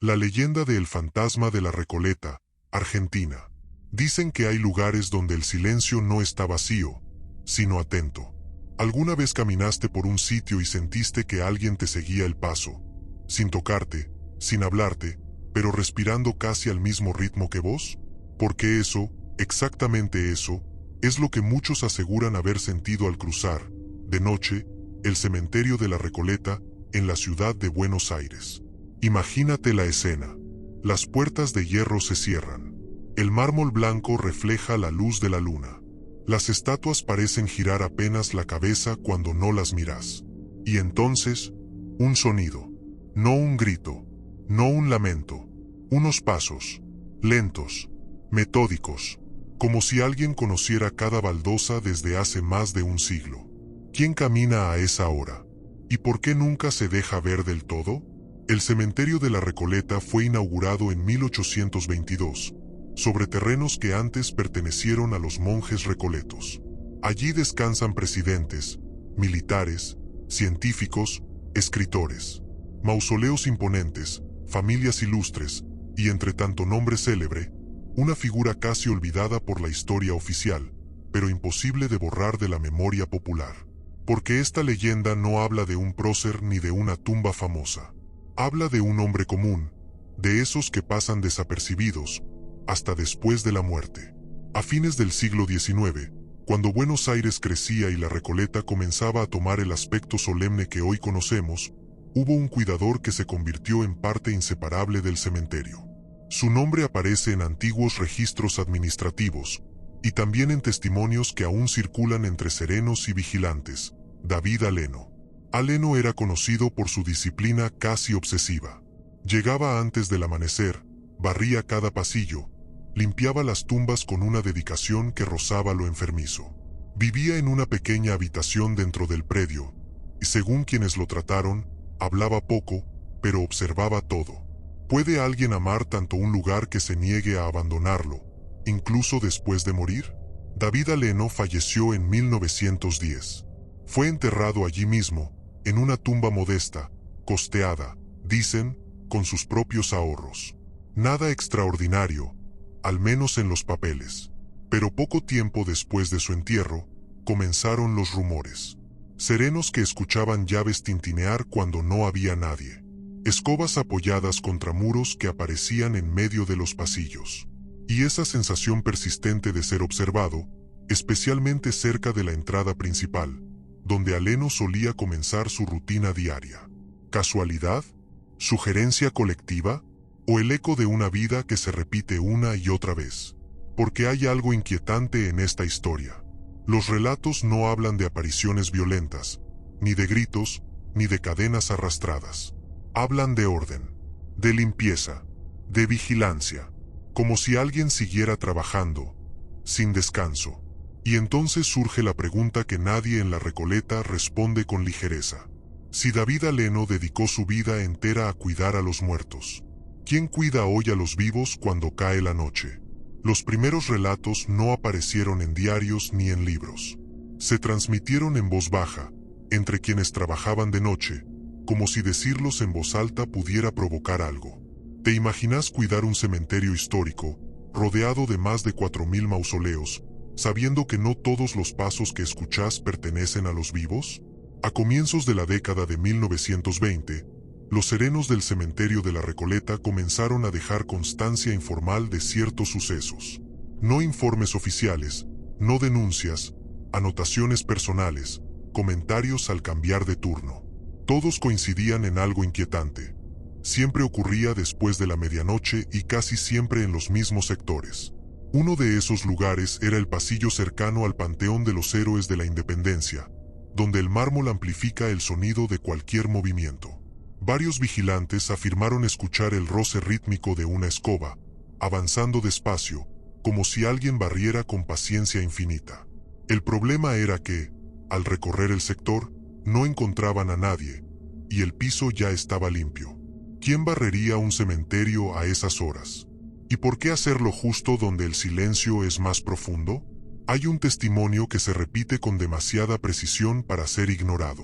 La leyenda de El Fantasma de la Recoleta, Argentina. Dicen que hay lugares donde el silencio no está vacío, sino atento. ¿Alguna vez caminaste por un sitio y sentiste que alguien te seguía el paso, sin tocarte, sin hablarte, pero respirando casi al mismo ritmo que vos? Porque eso, exactamente eso, es lo que muchos aseguran haber sentido al cruzar, de noche, el cementerio de la Recoleta, en la ciudad de Buenos Aires. Imagínate la escena. Las puertas de hierro se cierran. El mármol blanco refleja la luz de la luna. Las estatuas parecen girar apenas la cabeza cuando no las miras. Y entonces, un sonido. No un grito, no un lamento. Unos pasos, lentos, metódicos, como si alguien conociera cada baldosa desde hace más de un siglo. ¿Quién camina a esa hora? ¿Y por qué nunca se deja ver del todo? El cementerio de la Recoleta fue inaugurado en 1822, sobre terrenos que antes pertenecieron a los monjes recoletos. Allí descansan presidentes, militares, científicos, escritores. Mausoleos imponentes, familias ilustres, y entre tanto nombre célebre, una figura casi olvidada por la historia oficial, pero imposible de borrar de la memoria popular. Porque esta leyenda no habla de un prócer ni de una tumba famosa. Habla de un hombre común, de esos que pasan desapercibidos, hasta después de la muerte. A fines del siglo XIX, cuando Buenos Aires crecía y la Recoleta comenzaba a tomar el aspecto solemne que hoy conocemos, hubo un cuidador que se convirtió en parte inseparable del cementerio. Su nombre aparece en antiguos registros administrativos, y también en testimonios que aún circulan entre serenos y vigilantes. David Aleno. Aleno era conocido por su disciplina casi obsesiva. Llegaba antes del amanecer, barría cada pasillo, limpiaba las tumbas con una dedicación que rozaba lo enfermizo. Vivía en una pequeña habitación dentro del predio, y según quienes lo trataron, hablaba poco, pero observaba todo. ¿Puede alguien amar tanto un lugar que se niegue a abandonarlo, incluso después de morir? David Aleno falleció en 1910. Fue enterrado allí mismo, en una tumba modesta, costeada, dicen, con sus propios ahorros. Nada extraordinario, al menos en los papeles. Pero poco tiempo después de su entierro, comenzaron los rumores. Serenos que escuchaban llaves tintinear cuando no había nadie. Escobas apoyadas contra muros que aparecían en medio de los pasillos. Y esa sensación persistente de ser observado, especialmente cerca de la entrada principal, donde Aleno solía comenzar su rutina diaria. ¿Casualidad? ¿Sugerencia colectiva? ¿O el eco de una vida que se repite una y otra vez? Porque hay algo inquietante en esta historia. Los relatos no hablan de apariciones violentas, ni de gritos, ni de cadenas arrastradas. Hablan de orden, de limpieza, de vigilancia, como si alguien siguiera trabajando, sin descanso. Y entonces surge la pregunta que nadie en la Recoleta responde con ligereza. Si David Aleno dedicó su vida entera a cuidar a los muertos, ¿quién cuida hoy a los vivos cuando cae la noche? Los primeros relatos no aparecieron en diarios ni en libros. Se transmitieron en voz baja, entre quienes trabajaban de noche, como si decirlos en voz alta pudiera provocar algo. ¿Te imaginas cuidar un cementerio histórico, rodeado de más de 4000 mausoleos, sabiendo que no todos los pasos que escuchás pertenecen a los vivos? A comienzos de la década de 1920, los serenos del cementerio de la Recoleta comenzaron a dejar constancia informal de ciertos sucesos. No informes oficiales, no denuncias, anotaciones personales, comentarios al cambiar de turno. Todos coincidían en algo inquietante. Siempre ocurría después de la medianoche y casi siempre en los mismos sectores. Uno de esos lugares era el pasillo cercano al Panteón de los Héroes de la Independencia, donde el mármol amplifica el sonido de cualquier movimiento. Varios vigilantes afirmaron escuchar el roce rítmico de una escoba, avanzando despacio, como si alguien barriera con paciencia infinita. El problema era que, al recorrer el sector, no encontraban a nadie, y el piso ya estaba limpio. ¿Quién barrería un cementerio a esas horas? ¿Y por qué hacerlo justo donde el silencio es más profundo? Hay un testimonio que se repite con demasiada precisión para ser ignorado.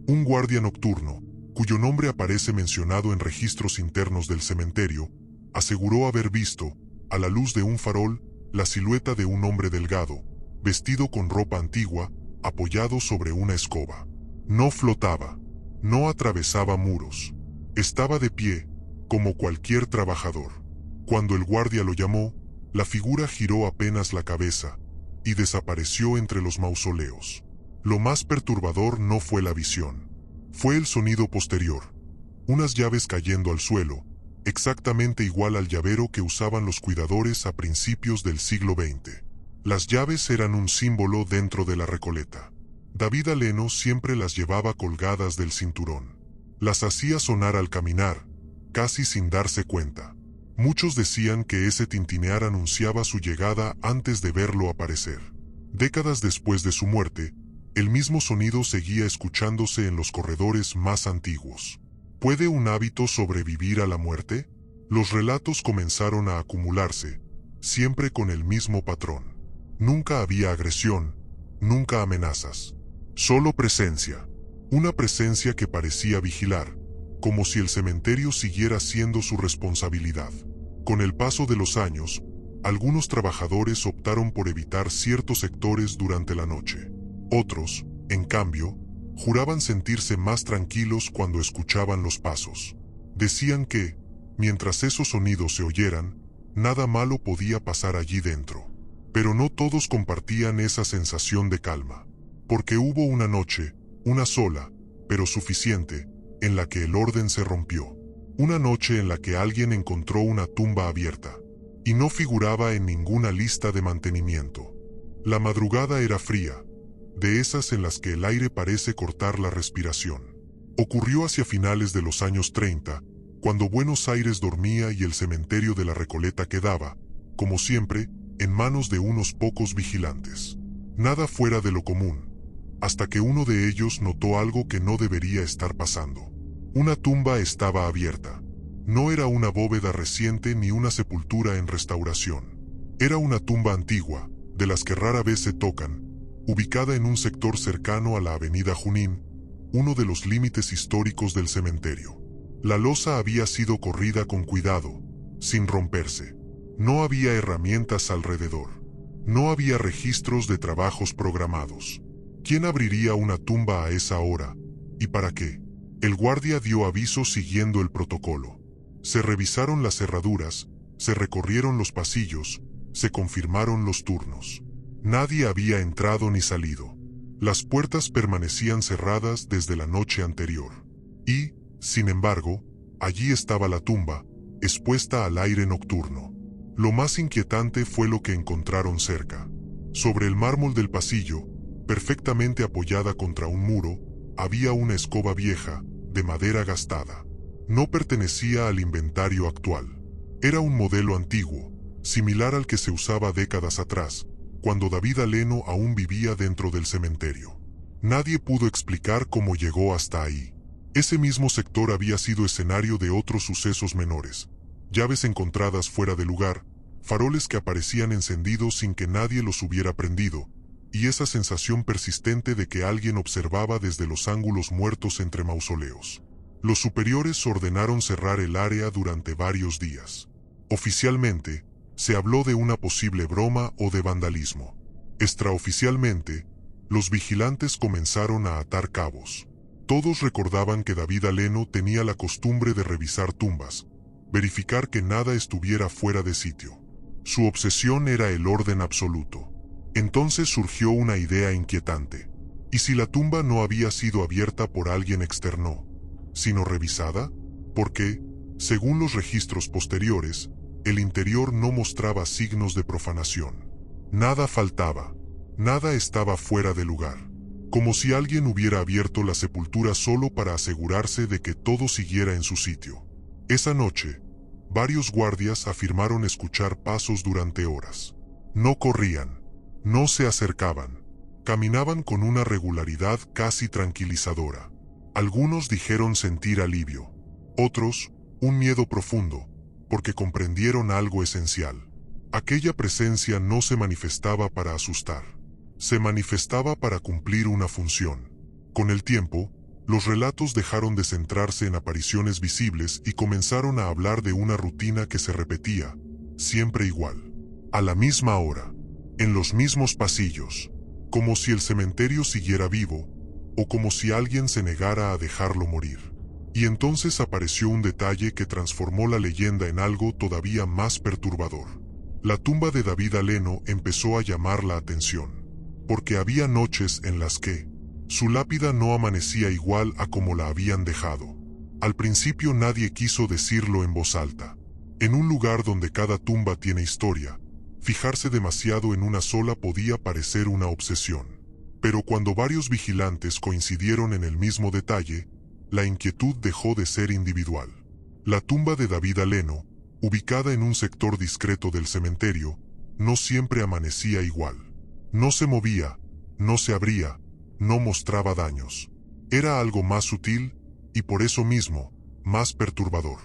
Un guardia nocturno, cuyo nombre aparece mencionado en registros internos del cementerio, aseguró haber visto, a la luz de un farol, la silueta de un hombre delgado, vestido con ropa antigua, apoyado sobre una escoba. No flotaba, no atravesaba muros. Estaba de pie, como cualquier trabajador. Cuando el guardia lo llamó, la figura giró apenas la cabeza y desapareció entre los mausoleos. Lo más perturbador no fue la visión, fue el sonido posterior. Unas llaves cayendo al suelo, exactamente igual al llavero que usaban los cuidadores a principios del siglo XX. Las llaves eran un símbolo dentro de la Recoleta. David Aleno siempre las llevaba colgadas del cinturón. Las hacía sonar al caminar, casi sin darse cuenta. Muchos decían que ese tintinear anunciaba su llegada antes de verlo aparecer. Décadas después de su muerte, el mismo sonido seguía escuchándose en los corredores más antiguos. ¿Puede un hábito sobrevivir a la muerte? Los relatos comenzaron a acumularse, siempre con el mismo patrón. Nunca había agresión, nunca amenazas. Solo presencia. Una presencia que parecía vigilar, como si el cementerio siguiera siendo su responsabilidad. Con el paso de los años, algunos trabajadores optaron por evitar ciertos sectores durante la noche. Otros, en cambio, juraban sentirse más tranquilos cuando escuchaban los pasos. Decían que, mientras esos sonidos se oyeran, nada malo podía pasar allí dentro. Pero no todos compartían esa sensación de calma, porque hubo una noche, una sola, pero suficiente, en la que el orden se rompió. Una noche en la que alguien encontró una tumba abierta, y no figuraba en ninguna lista de mantenimiento. La madrugada era fría, de esas en las que el aire parece cortar la respiración. Ocurrió hacia finales de los años 30, cuando Buenos Aires dormía y el cementerio de la Recoleta quedaba, como siempre, en manos de unos pocos vigilantes. Nada fuera de lo común, hasta que uno de ellos notó algo que no debería estar pasando. Una tumba estaba abierta. No era una bóveda reciente ni una sepultura en restauración. Era una tumba antigua, de las que rara vez se tocan, ubicada en un sector cercano a la avenida Junín, uno de los límites históricos del cementerio. La losa había sido corrida con cuidado, sin romperse. No había herramientas alrededor. No había registros de trabajos programados. ¿Quién abriría una tumba a esa hora? ¿Y para qué? El guardia dio aviso siguiendo el protocolo. Se revisaron las cerraduras, se recorrieron los pasillos, se confirmaron los turnos. Nadie había entrado ni salido. Las puertas permanecían cerradas desde la noche anterior. Y, sin embargo, allí estaba la tumba, expuesta al aire nocturno. Lo más inquietante fue lo que encontraron cerca. Sobre el mármol del pasillo, perfectamente apoyada contra un muro, había una escoba vieja, de madera gastada. No pertenecía al inventario actual. Era un modelo antiguo, similar al que se usaba décadas atrás, cuando David Aleno aún vivía dentro del cementerio. Nadie pudo explicar cómo llegó hasta ahí. Ese mismo sector había sido escenario de otros sucesos menores. Llaves encontradas fuera de lugar, faroles que aparecían encendidos sin que nadie los hubiera prendido, y esa sensación persistente de que alguien observaba desde los ángulos muertos entre mausoleos. Los superiores ordenaron cerrar el área durante varios días. Oficialmente, se habló de una posible broma o de vandalismo. Extraoficialmente, los vigilantes comenzaron a atar cabos. Todos recordaban que David Aleno tenía la costumbre de revisar tumbas, verificar que nada estuviera fuera de sitio. Su obsesión era el orden absoluto. Entonces surgió una idea inquietante. ¿Y si la tumba no había sido abierta por alguien externo, sino revisada? Porque, según los registros posteriores, el interior no mostraba signos de profanación. Nada faltaba, nada estaba fuera de lugar. Como si alguien hubiera abierto la sepultura solo para asegurarse de que todo siguiera en su sitio. Esa noche, varios guardias afirmaron escuchar pasos durante horas. No corrían, no se acercaban, caminaban con una regularidad casi tranquilizadora. Algunos dijeron sentir alivio, otros, un miedo profundo, porque comprendieron algo esencial. Aquella presencia no se manifestaba para asustar. Se manifestaba para cumplir una función. Con el tiempo, Los relatos dejaron de centrarse en apariciones visibles y comenzaron a hablar de una rutina que se repetía, siempre igual, a la misma hora, en los mismos pasillos, como si el cementerio siguiera vivo, o como si alguien se negara a dejarlo morir. Y entonces apareció un detalle que transformó la leyenda en algo todavía más perturbador. La tumba de David Aleno empezó a llamar la atención, porque había noches en las que su lápida no amanecía igual a como la habían dejado. Al principio nadie quiso decirlo en voz alta. En un lugar donde cada tumba tiene historia, fijarse demasiado en una sola podía parecer una obsesión. Pero cuando varios vigilantes coincidieron en el mismo detalle, la inquietud dejó de ser individual. La tumba de David Aleno, ubicada en un sector discreto del cementerio, no siempre amanecía igual. No se movía, no se abría, no mostraba daños. Era algo más sutil, y por eso mismo, más perturbador.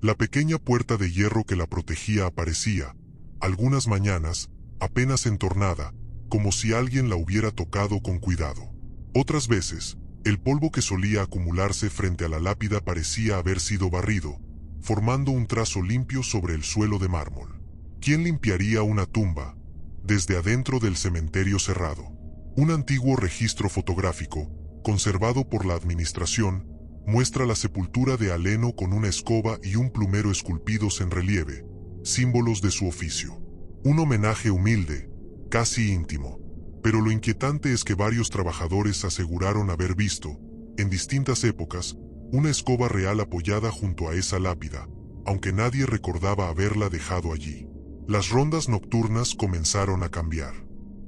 La pequeña puerta de hierro que la protegía aparecía, algunas mañanas, apenas entornada, como si alguien la hubiera tocado con cuidado. Otras veces, el polvo que solía acumularse frente a la lápida parecía haber sido barrido, formando un trazo limpio sobre el suelo de mármol. ¿Quién limpiaría una tumba desde adentro del cementerio cerrado? Un antiguo registro fotográfico, conservado por la administración, muestra la sepultura de Aleno con una escoba y un plumero esculpidos en relieve, símbolos de su oficio. Un homenaje humilde, casi íntimo. Pero lo inquietante es que varios trabajadores aseguraron haber visto, en distintas épocas, una escoba real apoyada junto a esa lápida, aunque nadie recordaba haberla dejado allí. Las rondas nocturnas comenzaron a cambiar.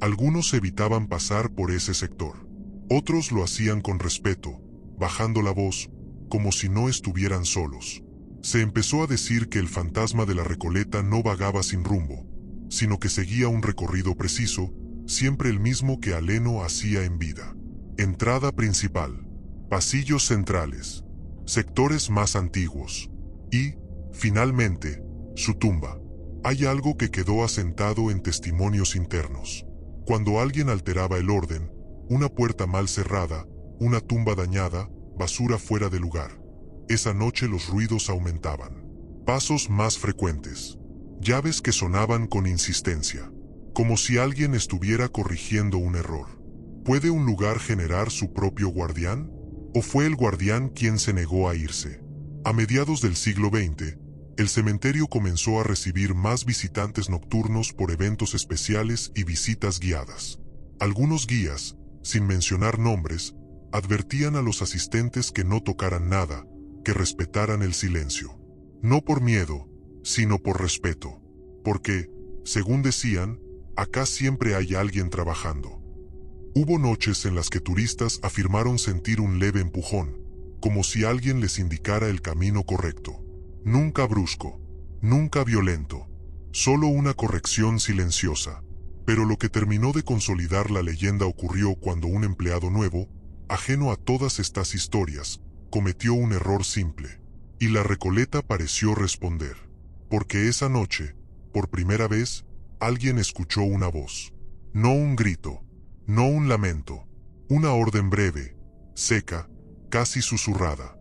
Algunos evitaban pasar por ese sector. Otros lo hacían con respeto, bajando la voz, como si no estuvieran solos. Se empezó a decir que el fantasma de la Recoleta no vagaba sin rumbo, sino que seguía un recorrido preciso, siempre el mismo que Aleno hacía en vida. Entrada principal, pasillos centrales, sectores más antiguos y, finalmente, su tumba. Hay algo que quedó asentado en testimonios internos. Cuando alguien alteraba el orden, una puerta mal cerrada, una tumba dañada, basura fuera de lugar. Esa noche los ruidos aumentaban. Pasos más frecuentes. Llaves que sonaban con insistencia, como si alguien estuviera corrigiendo un error. ¿Puede un lugar generar su propio guardián? ¿O fue el guardián quien se negó a irse? A mediados del siglo XX, el cementerio comenzó a recibir más visitantes nocturnos por eventos especiales y visitas guiadas. Algunos guías, sin mencionar nombres, advertían a los asistentes que no tocaran nada, que respetaran el silencio. No por miedo, sino por respeto. Porque, según decían, acá siempre hay alguien trabajando. Hubo noches en las que turistas afirmaron sentir un leve empujón, como si alguien les indicara el camino correcto. Nunca brusco, nunca violento, solo una corrección silenciosa. Pero lo que terminó de consolidar la leyenda ocurrió cuando un empleado nuevo, ajeno a todas estas historias, cometió un error simple. Y la Recoleta pareció responder. Porque esa noche, por primera vez, alguien escuchó una voz. No un grito, no un lamento, una orden breve, seca, casi susurrada.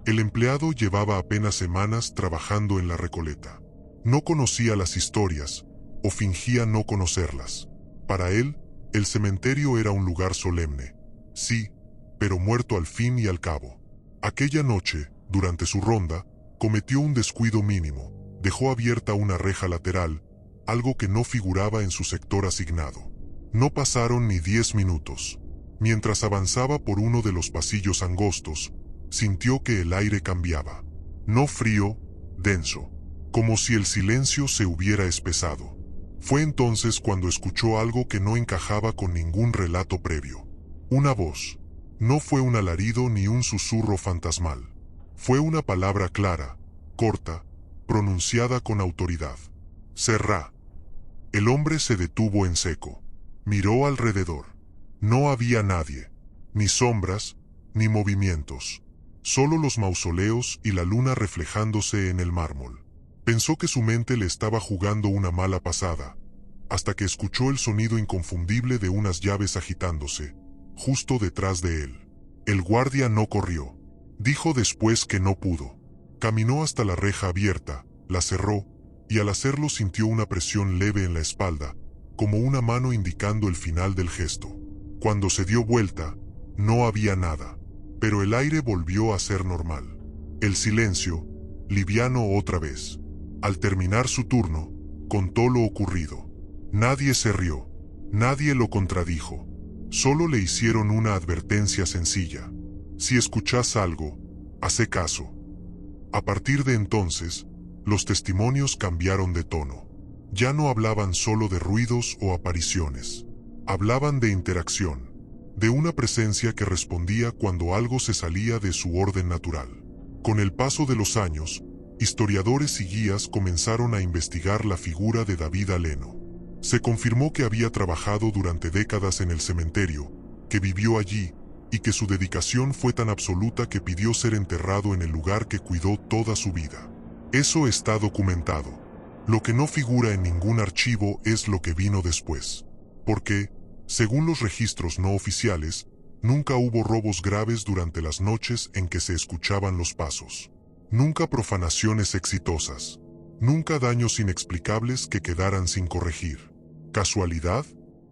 El empleado llevaba apenas semanas trabajando en la Recoleta. No conocía las historias, o fingía no conocerlas. Para él, el cementerio era un lugar solemne. Sí, pero muerto al fin y al cabo. Aquella noche, durante su ronda, cometió un descuido mínimo. Dejó abierta una reja lateral, algo que no figuraba en su sector asignado. No pasaron ni 10 minutos. Mientras avanzaba por uno de los pasillos angostos, sintió que el aire cambiaba. No frío, denso, como si el silencio se hubiera espesado. Fue entonces cuando escuchó algo que no encajaba con ningún relato previo. Una voz. No fue un alarido ni un susurro fantasmal. Fue una palabra clara, corta, pronunciada con autoridad. Cerrá. El hombre se detuvo en seco. Miró alrededor. No había nadie, ni sombras, ni movimientos. Solo los mausoleos y la luna reflejándose en el mármol. Pensó que su mente le estaba jugando una mala pasada, hasta que escuchó el sonido inconfundible de unas llaves agitándose, justo detrás de él. El guardia no corrió. Dijo después que no pudo. Caminó hasta la reja abierta, la cerró, y al hacerlo sintió una presión leve en la espalda, como una mano indicando el final del gesto. Cuando se dio vuelta, no había nada, pero el aire volvió a ser normal. El silencio, liviano otra vez. Al terminar su turno, contó lo ocurrido. Nadie se rió, nadie lo contradijo. Solo le hicieron una advertencia sencilla. Si escuchás algo, hace caso. A partir de entonces, los testimonios cambiaron de tono. Ya no hablaban solo de ruidos o apariciones. Hablaban de interacción, de una presencia que respondía cuando algo se salía de su orden natural. Con el paso de los años, historiadores y guías comenzaron a investigar la figura de David Aleno. Se confirmó que había trabajado durante décadas en el cementerio, que vivió allí, y que su dedicación fue tan absoluta que pidió ser enterrado en el lugar que cuidó toda su vida. Eso está documentado. Lo que no figura en ningún archivo es lo que vino después. Porque, según los registros no oficiales, nunca hubo robos graves durante las noches en que se escuchaban los pasos. Nunca profanaciones exitosas. Nunca daños inexplicables que quedaran sin corregir. ¿Casualidad?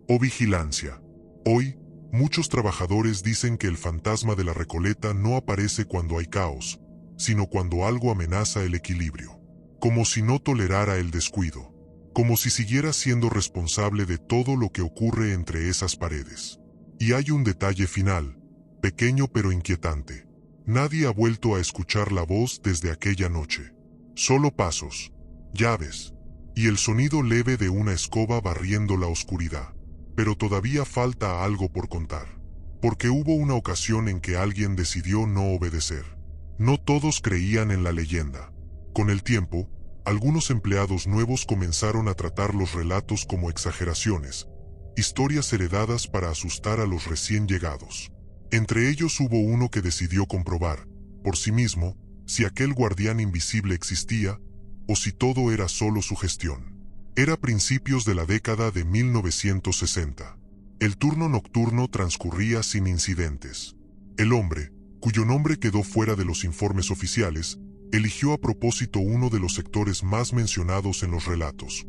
¿O vigilancia? Hoy, muchos trabajadores dicen que el fantasma de la Recoleta no aparece cuando hay caos, sino cuando algo amenaza el equilibrio. Como si no tolerara el descuido. Como si siguiera siendo responsable de todo lo que ocurre entre esas paredes. Y hay un detalle final, pequeño pero inquietante. Nadie ha vuelto a escuchar la voz desde aquella noche. Solo pasos, llaves, y el sonido leve de una escoba barriendo la oscuridad. Pero todavía falta algo por contar. Porque hubo una ocasión en que alguien decidió no obedecer. No todos creían en la leyenda. Con el tiempo, algunos empleados nuevos comenzaron a tratar los relatos como exageraciones, historias heredadas para asustar a los recién llegados. Entre ellos hubo uno que decidió comprobar, por sí mismo, si aquel guardián invisible existía, o si todo era solo sugestión. Era principios de la década de 1960. El turno nocturno transcurría sin incidentes. El hombre, cuyo nombre quedó fuera de los informes oficiales, eligió a propósito uno de los sectores más mencionados en los relatos.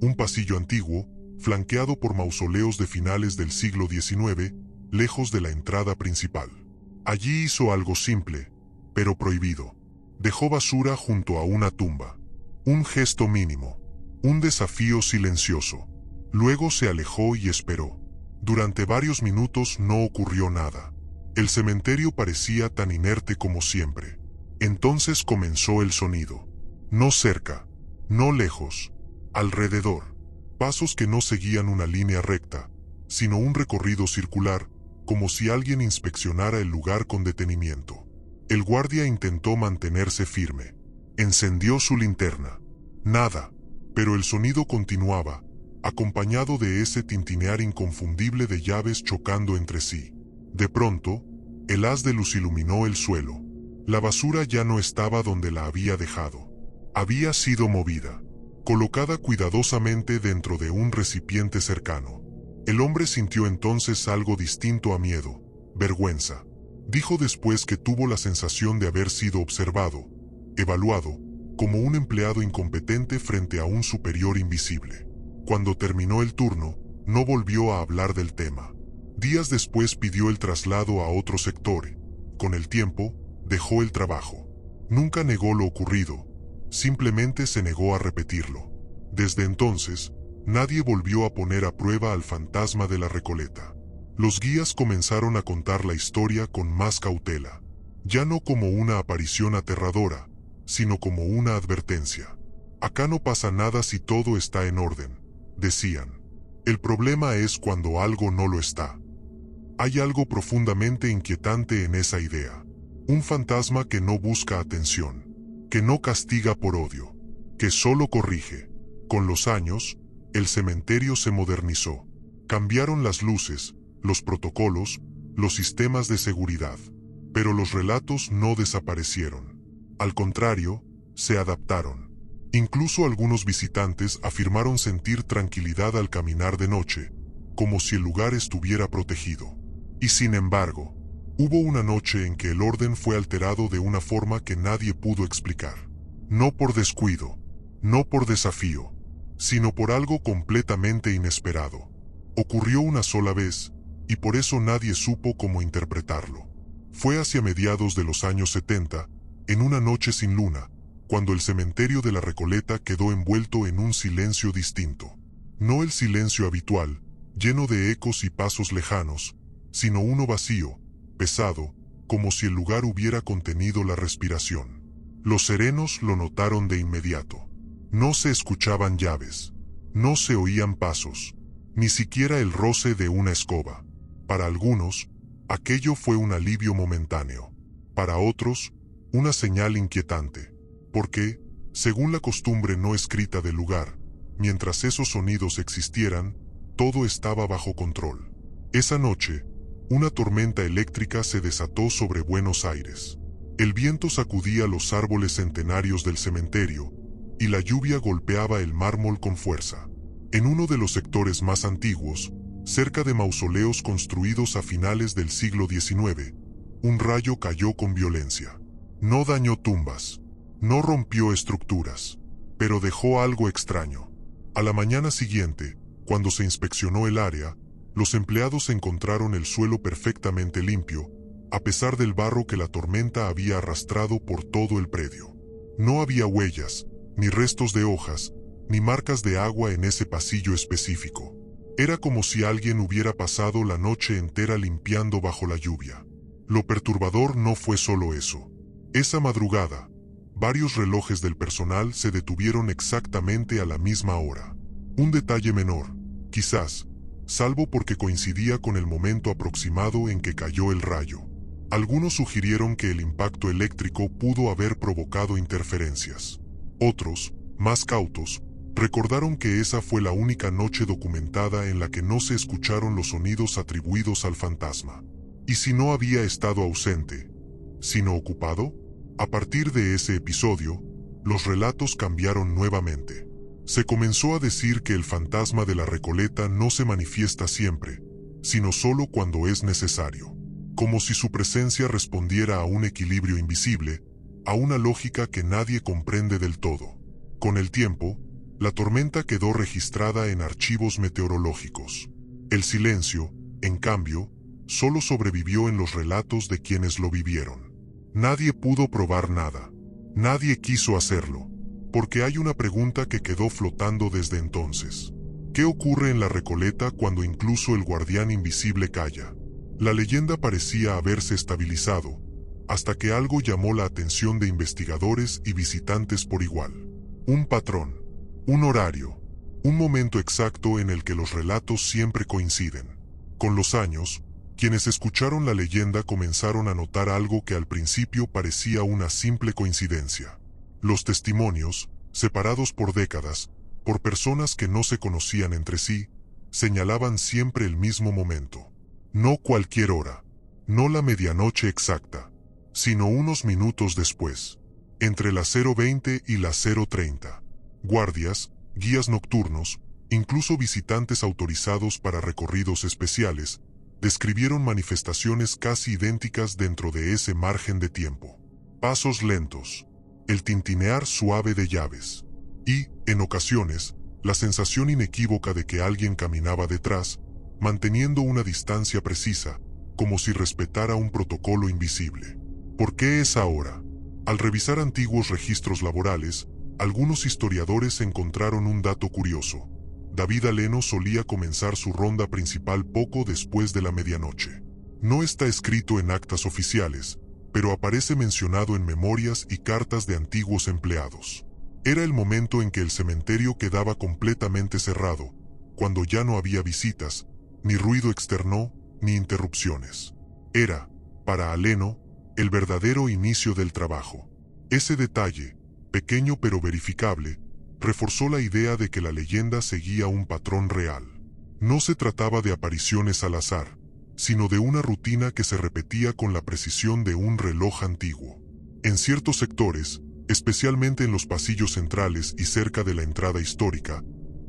Un pasillo antiguo, flanqueado por mausoleos de finales del siglo XIX, lejos de la entrada principal. Allí hizo algo simple, pero prohibido. Dejó basura junto a una tumba. Un gesto mínimo. Un desafío silencioso. Luego se alejó y esperó. Durante varios minutos no ocurrió nada. El cementerio parecía tan inerte como siempre. Entonces comenzó el sonido. No cerca, no lejos, alrededor. Pasos que no seguían una línea recta, sino un recorrido circular, como si alguien inspeccionara el lugar con detenimiento. El guardia intentó mantenerse firme. Encendió su linterna. Nada, pero el sonido continuaba, acompañado de ese tintinear inconfundible de llaves chocando entre sí. De pronto, el haz de luz iluminó el suelo. La basura ya no estaba donde la había dejado. Había sido movida, colocada cuidadosamente dentro de un recipiente cercano. El hombre sintió entonces algo distinto a miedo, vergüenza. Dijo después que tuvo la sensación de haber sido observado, evaluado, como un empleado incompetente frente a un superior invisible. Cuando terminó el turno, no volvió a hablar del tema. Días después pidió el traslado a otro sector. Con el tiempo, dejó el trabajo. Nunca negó lo ocurrido, simplemente se negó a repetirlo. Desde entonces, nadie volvió a poner a prueba al fantasma de la Recoleta. Los guías comenzaron a contar la historia con más cautela, ya no como una aparición aterradora, sino como una advertencia. Acá no pasa nada si todo está en orden, decían. El problema es cuando algo no lo está. Hay algo profundamente inquietante en esa idea. Un fantasma que no busca atención, que no castiga por odio, que solo corrige. Con los años, el cementerio se modernizó. Cambiaron las luces, los protocolos, los sistemas de seguridad. Pero los relatos no desaparecieron. Al contrario, se adaptaron. Incluso algunos visitantes afirmaron sentir tranquilidad al caminar de noche, como si el lugar estuviera protegido. Y sin embargo, Hubo una noche en que el orden fue alterado de una forma que nadie pudo explicar. No por descuido, no por desafío, sino por algo completamente inesperado. Ocurrió una sola vez, y por eso nadie supo cómo interpretarlo. Fue hacia mediados de los años 70, en una noche sin luna, cuando el cementerio de la Recoleta quedó envuelto en un silencio distinto. No el silencio habitual, lleno de ecos y pasos lejanos, sino uno vacío, pesado, como si el lugar hubiera contenido la respiración. Los serenos lo notaron de inmediato. No se escuchaban llaves, no se oían pasos, ni siquiera el roce de una escoba. Para algunos, aquello fue un alivio momentáneo. Para otros, una señal inquietante, porque, según la costumbre no escrita del lugar, mientras esos sonidos existieran, todo estaba bajo control. Esa noche, una tormenta eléctrica se desató sobre Buenos Aires. El viento sacudía los árboles centenarios del cementerio, y la lluvia golpeaba el mármol con fuerza. En uno de los sectores más antiguos, cerca de mausoleos construidos a finales del siglo XIX, un rayo cayó con violencia. No dañó tumbas, no rompió estructuras, pero dejó algo extraño. A la mañana siguiente, cuando se inspeccionó el área, los empleados encontraron el suelo perfectamente limpio, a pesar del barro que la tormenta había arrastrado por todo el predio. No había huellas, ni restos de hojas, ni marcas de agua en ese pasillo específico. Era como si alguien hubiera pasado la noche entera limpiando bajo la lluvia. Lo perturbador no fue solo eso. Esa madrugada, varios relojes del personal se detuvieron exactamente a la misma hora. Un detalle menor, quizás, salvo porque coincidía con el momento aproximado en que cayó el rayo. Algunos sugirieron que el impacto eléctrico pudo haber provocado interferencias. Otros, más cautos, recordaron que esa fue la única noche documentada en la que no se escucharon los sonidos atribuidos al fantasma. ¿Y si no había estado ausente, sino ocupado? A partir de ese episodio, los relatos cambiaron nuevamente. Se comenzó a decir que el fantasma de la Recoleta no se manifiesta siempre, sino solo cuando es necesario. Como si su presencia respondiera a un equilibrio invisible, a una lógica que nadie comprende del todo. Con el tiempo, la tormenta quedó registrada en archivos meteorológicos. El silencio, en cambio, solo sobrevivió en los relatos de quienes lo vivieron. Nadie pudo probar nada. Nadie quiso hacerlo, porque hay una pregunta que quedó flotando desde entonces. ¿Qué ocurre en la Recoleta cuando incluso el guardián invisible calla? La leyenda parecía haberse estabilizado, hasta que algo llamó la atención de investigadores y visitantes por igual. Un patrón, un horario, un momento exacto en el que los relatos siempre coinciden. Con los años, quienes escucharon la leyenda comenzaron a notar algo que al principio parecía una simple coincidencia. Los testimonios, separados por décadas, por personas que no se conocían entre sí, señalaban siempre el mismo momento. No cualquier hora, no la medianoche exacta, sino unos minutos después, entre las 0:20 y las 0:30. Guardias, guías nocturnos, incluso visitantes autorizados para recorridos especiales, describieron manifestaciones casi idénticas dentro de ese margen de tiempo. Pasos lentos, el tintinear suave de llaves, y, en ocasiones, la sensación inequívoca de que alguien caminaba detrás, manteniendo una distancia precisa, como si respetara un protocolo invisible. ¿Por qué es ahora? Al revisar antiguos registros laborales, algunos historiadores encontraron un dato curioso. David Aleno solía comenzar su ronda principal poco después de la medianoche. No está escrito en actas oficiales, pero aparece mencionado en memorias y cartas de antiguos empleados. Era el momento en que el cementerio quedaba completamente cerrado, cuando ya no había visitas, ni ruido externo, ni interrupciones. Era, para Aleno, el verdadero inicio del trabajo. Ese detalle, pequeño pero verificable, reforzó la idea de que la leyenda seguía un patrón real. No se trataba de apariciones al azar, sino de una rutina que se repetía con la precisión de un reloj antiguo. En ciertos sectores, especialmente en los pasillos centrales y cerca de la entrada histórica,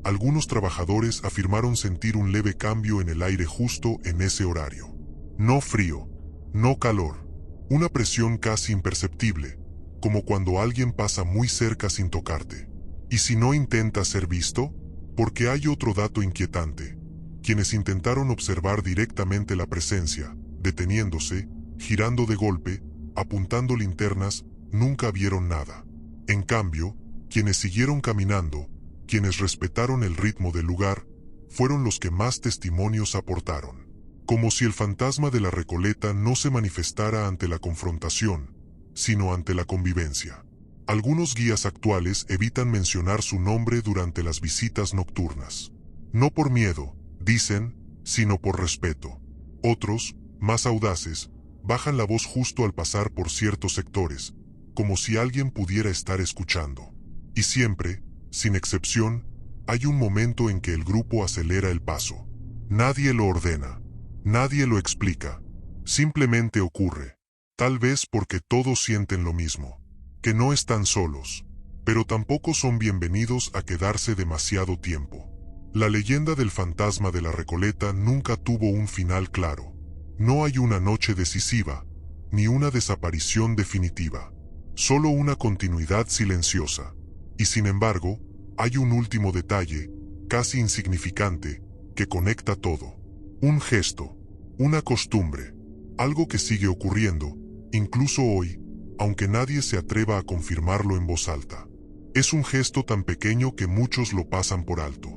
algunos trabajadores afirmaron sentir un leve cambio en el aire justo en ese horario. No frío, no calor. Una presión casi imperceptible, como cuando alguien pasa muy cerca sin tocarte. ¿Y si no intentas ser visto? Porque hay otro dato inquietante. Quienes intentaron observar directamente la presencia, deteniéndose, girando de golpe, apuntando linternas, nunca vieron nada. En cambio, quienes siguieron caminando, quienes respetaron el ritmo del lugar, fueron los que más testimonios aportaron. Como si el fantasma de la Recoleta no se manifestara ante la confrontación, sino ante la convivencia. Algunos guías actuales evitan mencionar su nombre durante las visitas nocturnas. No por miedo, dicen, sino por respeto. Otros, más audaces, bajan la voz justo al pasar por ciertos sectores, como si alguien pudiera estar escuchando. Y siempre, sin excepción, hay un momento en que el grupo acelera el paso. Nadie lo ordena, nadie lo explica, simplemente ocurre. Tal vez porque todos sienten lo mismo, que no están solos, pero tampoco son bienvenidos a quedarse demasiado tiempo. La leyenda del fantasma de la Recoleta nunca tuvo un final claro. No hay una noche decisiva, ni una desaparición definitiva, solo una continuidad silenciosa. Y sin embargo, hay un último detalle, casi insignificante, que conecta todo. Un gesto, una costumbre, algo que sigue ocurriendo, incluso hoy, aunque nadie se atreva a confirmarlo en voz alta. Es un gesto tan pequeño que muchos lo pasan por alto,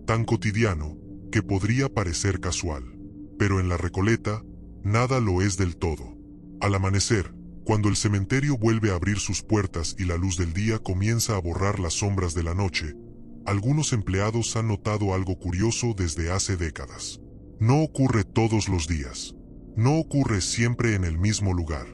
tan cotidiano, que podría parecer casual. Pero en la Recoleta, nada lo es del todo. Al amanecer, cuando el cementerio vuelve a abrir sus puertas y la luz del día comienza a borrar las sombras de la noche, algunos empleados han notado algo curioso desde hace décadas. No ocurre todos los días. No ocurre siempre en el mismo lugar.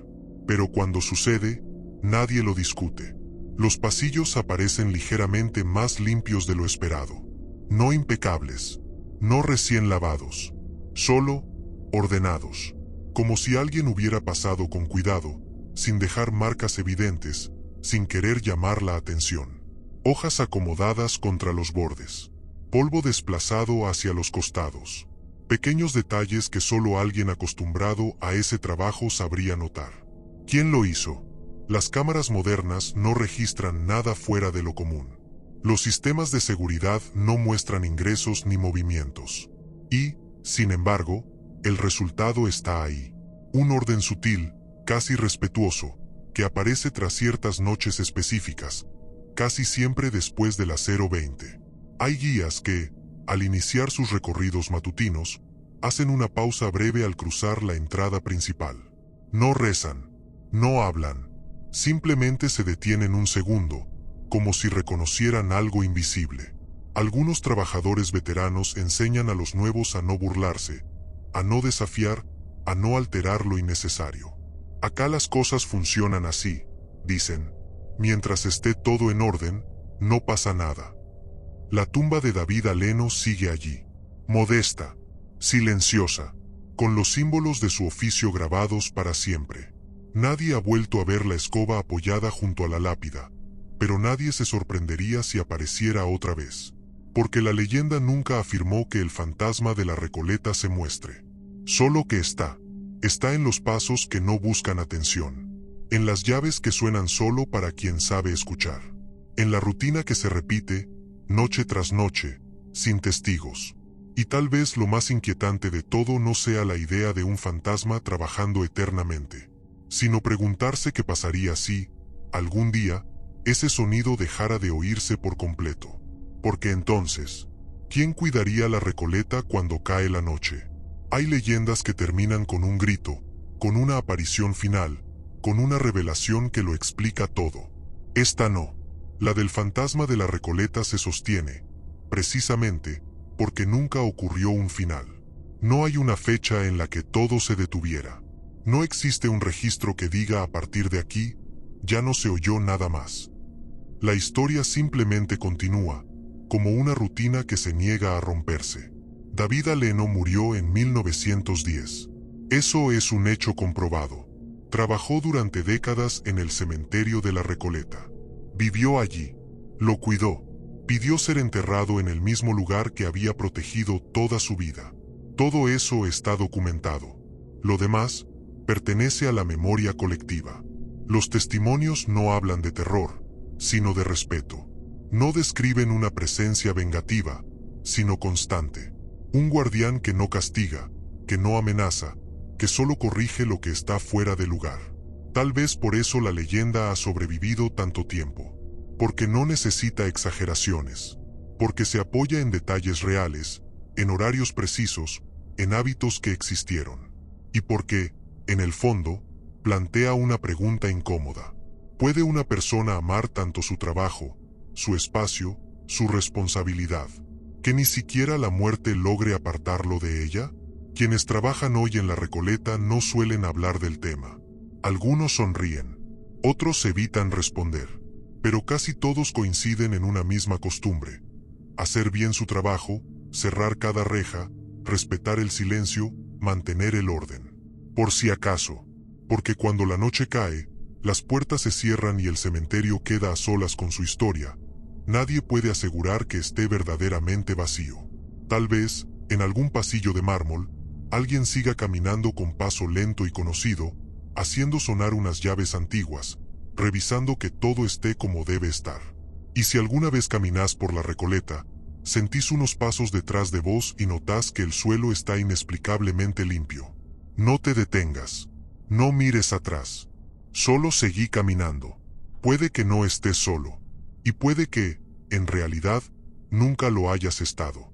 Pero cuando sucede, nadie lo discute. Los pasillos aparecen ligeramente más limpios de lo esperado. No impecables, no recién lavados, solo ordenados. Como si alguien hubiera pasado con cuidado, sin dejar marcas evidentes, sin querer llamar la atención. Hojas acomodadas contra los bordes, polvo desplazado hacia los costados. Pequeños detalles que solo alguien acostumbrado a ese trabajo sabría notar. ¿Quién lo hizo? Las cámaras modernas no registran nada fuera de lo común. Los sistemas de seguridad no muestran ingresos ni movimientos. Y, sin embargo, el resultado está ahí. Un orden sutil, casi respetuoso, que aparece tras ciertas noches específicas, casi siempre después de las 0:20. Hay guías que, al iniciar sus recorridos matutinos, hacen una pausa breve al cruzar la entrada principal. No rezan, no hablan, simplemente se detienen un segundo, como si reconocieran algo invisible. Algunos trabajadores veteranos enseñan a los nuevos a no burlarse, a no desafiar, a no alterar lo innecesario. Acá las cosas funcionan así, dicen. Mientras esté todo en orden, no pasa nada. La tumba de David Aleno sigue allí, modesta, silenciosa, con los símbolos de su oficio grabados para siempre. Nadie ha vuelto a ver la escoba apoyada junto a la lápida, pero nadie se sorprendería si apareciera otra vez, porque la leyenda nunca afirmó que el fantasma de la Recoleta se muestre. Solo que está en los pasos que no buscan atención, en las llaves que suenan solo para quien sabe escuchar, en la rutina que se repite, noche tras noche, sin testigos. Y tal vez lo más inquietante de todo no sea la idea de un fantasma trabajando eternamente, sino preguntarse qué pasaría si, algún día, ese sonido dejara de oírse por completo. Porque entonces, ¿quién cuidaría la Recoleta cuando cae la noche? Hay leyendas que terminan con un grito, con una aparición final, con una revelación que lo explica todo. Esta no. La del fantasma de la Recoleta se sostiene, precisamente, porque nunca ocurrió un final. No hay una fecha en la que todo se detuviera. No existe un registro que diga a partir de aquí, ya no se oyó nada más. La historia simplemente continúa, como una rutina que se niega a romperse. David Aleno murió en 1910. Eso es un hecho comprobado. Trabajó durante décadas en el cementerio de la Recoleta. Vivió allí. Lo cuidó. Pidió ser enterrado en el mismo lugar que había protegido toda su vida. Todo eso está documentado. Lo demás, pertenece a la memoria colectiva. Los testimonios no hablan de terror, sino de respeto. No describen una presencia vengativa, sino constante. Un guardián que no castiga, que no amenaza, que solo corrige lo que está fuera de lugar. Tal vez por eso la leyenda ha sobrevivido tanto tiempo. Porque no necesita exageraciones. Porque se apoya en detalles reales, en horarios precisos, en hábitos que existieron. Y porque, en el fondo, plantea una pregunta incómoda. ¿Puede una persona amar tanto su trabajo, su espacio, su responsabilidad, que ni siquiera la muerte logre apartarlo de ella? Quienes trabajan hoy en la Recoleta no suelen hablar del tema. Algunos sonríen, otros evitan responder, pero casi todos coinciden en una misma costumbre: hacer bien su trabajo, cerrar cada reja, respetar el silencio, mantener el orden. Por si acaso, porque cuando la noche cae, las puertas se cierran y el cementerio queda a solas con su historia, nadie puede asegurar que esté verdaderamente vacío. Tal vez, en algún pasillo de mármol, alguien siga caminando con paso lento y conocido, haciendo sonar unas llaves antiguas, revisando que todo esté como debe estar. Y si alguna vez caminás por la Recoleta, sentís unos pasos detrás de vos y notás que el suelo está inexplicablemente limpio, no te detengas, no mires atrás, solo seguí caminando. Puede que no estés solo, y puede que, en realidad, nunca lo hayas estado.